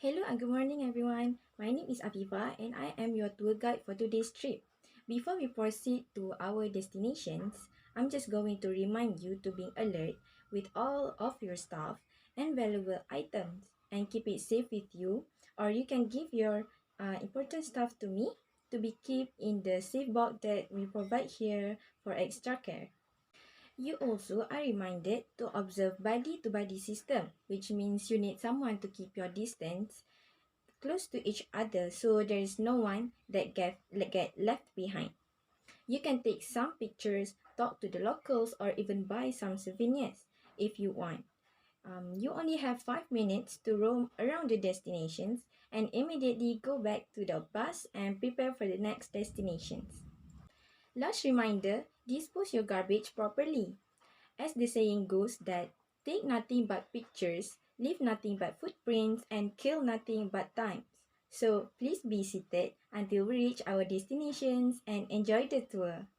Hello and good morning everyone. My name is Aviva and I am your tour guide for today's trip. Before we proceed to our destinations, I'm just going to remind you to be alert with all of your stuff and valuable items and keep it safe with you, or you can give your important stuff to me to be kept in the safe box that we provide here for extra care. You also are reminded to observe body-to-body system, which means you need someone to keep your distance close to each other so there is no one that get left behind. You can take some pictures, talk to the locals, or even buy some souvenirs if you want. You only have 5 minutes to roam around the destinations and immediately go back to the bus and prepare for the next destinations. Last reminder, dispose your garbage properly. As the saying goes that take nothing but pictures, leave nothing but footprints, and kill nothing but time. So please be seated until we reach our destinations and enjoy the tour.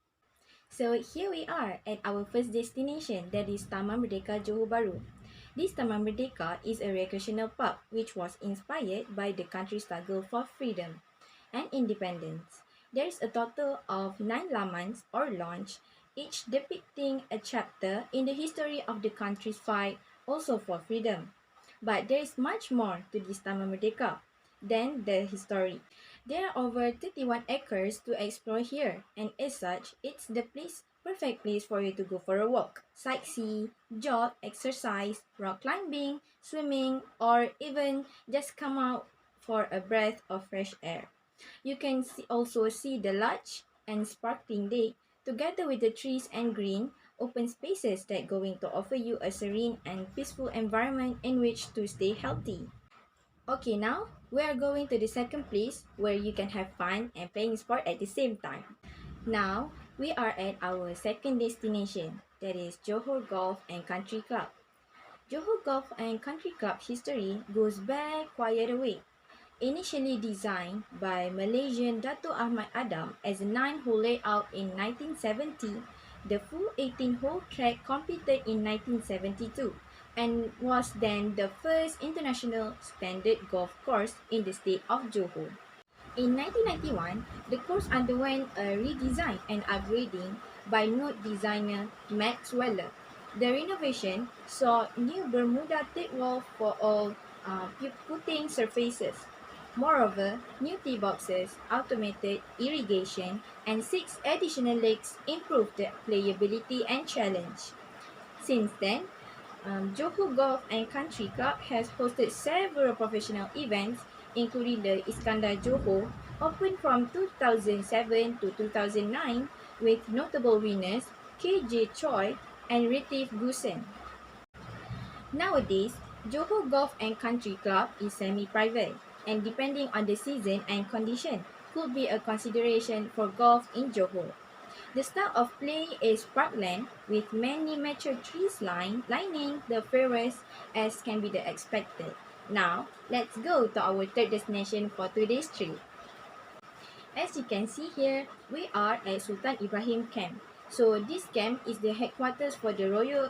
So here we are at our first destination, that is Taman Merdeka Johor Bahru. This Taman Merdeka is a recreational park which was inspired by the country's struggle for freedom and independence. There is a total of 9 lamans or launch, each depicting a chapter in the history of the country's fight also for freedom. But there is much more to this Taman Merdeka than the history. There are over 31 acres to explore here, and as such, it's the perfect place for you to go for a walk, sightsee, jog, exercise, rock climbing, swimming, or even just come out for a breath of fresh air. You can also see the large and sparkling lake together with the trees and green open spaces that going to offer you a serene and peaceful environment in which to stay healthy. Okay, now we are going to the second place where you can have fun and playing sport at the same time. Now, we are at our second destination, that is Johor Golf and Country Club. Johor Golf and Country Club history goes back quite a way. Initially designed by Malaysian Dato Ahmad Adam as a 9-hole layout in 1970, the full 18-hole track completed in 1972 and was then the first international standard golf course in the state of Johor. In 1991, the course underwent a redesign and upgrading by note designer Max Weller. The renovation saw new Bermuda thick wall for all putting surfaces. Moreover, new tee boxes, automated irrigation, and 6 additional lakes improved the playability and challenge. Since then, Johor Golf and Country Club has hosted several professional events, including the Iskandar Johor, opened from 2007 to 2009, with notable winners KJ Choi and Retief Gusen. Nowadays, Johor Golf and Country Club is semi-private, and depending on the season and condition, could be a consideration for golf in Johor. The style of play is parkland with many mature trees lining the fairways as can be the expected. Now, let's go to our third destination for today's trip. As you can see here, we are at Sultan Ibrahim Camp. So this camp is the headquarters for the Royal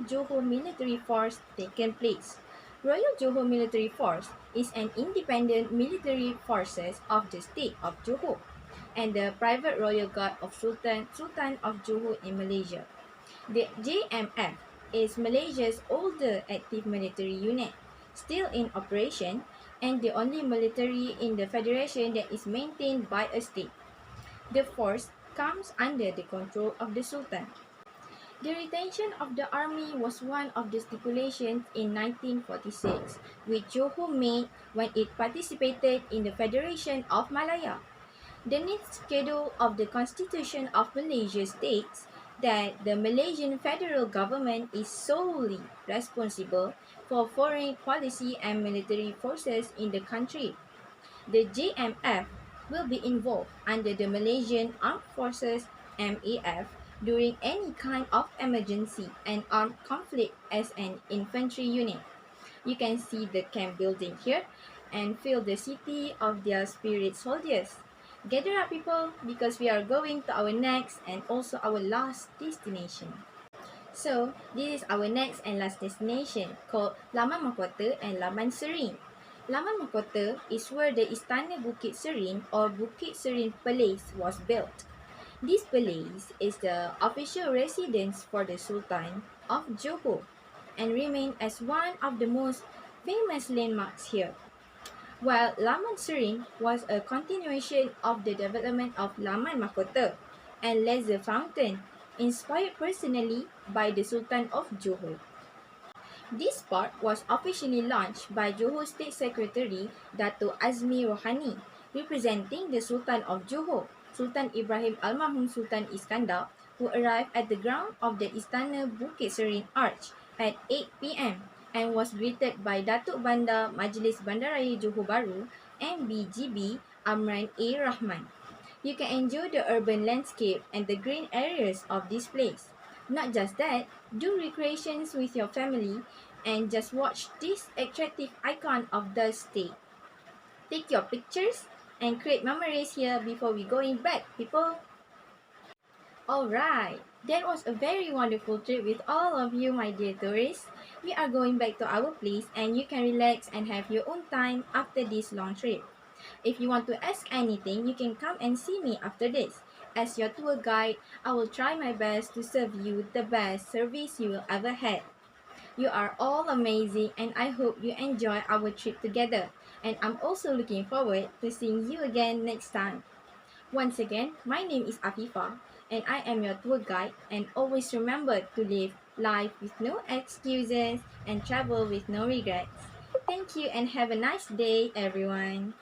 Johor Military Force taken place. Royal Johor Military Force is an independent military forces of the state of Johor and the private royal guard of Sultan of Johor in Malaysia. The JMF is Malaysia's older active military unit, still in operation, and the only military in the federation that is maintained by a state. The force comes under the control of the Sultan. The retention of the army was one of the stipulations in 1946, which Johor made when it participated in the Federation of Malaya. The next schedule of the Constitution of Malaysia states that the Malaysian federal government is solely responsible for foreign policy and military forces in the country. The JMF will be involved under the Malaysian Armed Forces MAF during any kind of emergency and armed conflict as an infantry unit. You can see the camp building here and feel the city of their spirit soldiers. Gather up people because we are going to our next and also our last destination. So, this is our next and last destination called Laman Mahkota and Laman Serene. Laman Mahkota is where the Istana Bukit Serin or Bukit Serin Palace was built. This palace is the official residence for the Sultan of Johor and remains as one of the most famous landmarks here. While Laman Serin was a continuation of the development of Laman Mahkota and Leisure Fountain, inspired personally by the Sultan of Johor. This park was officially launched by Johor State Secretary Dato Azmi Rohani, representing the Sultan of Johor, Sultan Ibrahim Almarhum Sultan Iskandar, who arrived at the ground of the Istana Bukit Serin Arch at 8 p.m. and was greeted by Datuk Bandar Majlis Bandaraya Johor Bahru MBGB Amran A. Rahman. You can enjoy the urban landscape and the green areas of this place. Not just that, do recreations with your family and just watch this attractive icon of the state. Take your pictures and create memories here before we going back, people. Alright, that was a very wonderful trip with all of you, my dear tourists. We are going back to our place and you can relax and have your own time after this long trip. If you want to ask anything, you can come and see me after this. As your tour guide, I will try my best to serve you the best service you will ever had. You are all amazing and I hope you enjoy our trip together. And I'm also looking forward to seeing you again next time. Once again, my name is Afifa and I am your tour guide, and always remember to live life with no excuses and travel with no regrets. Thank you and have a nice day, everyone.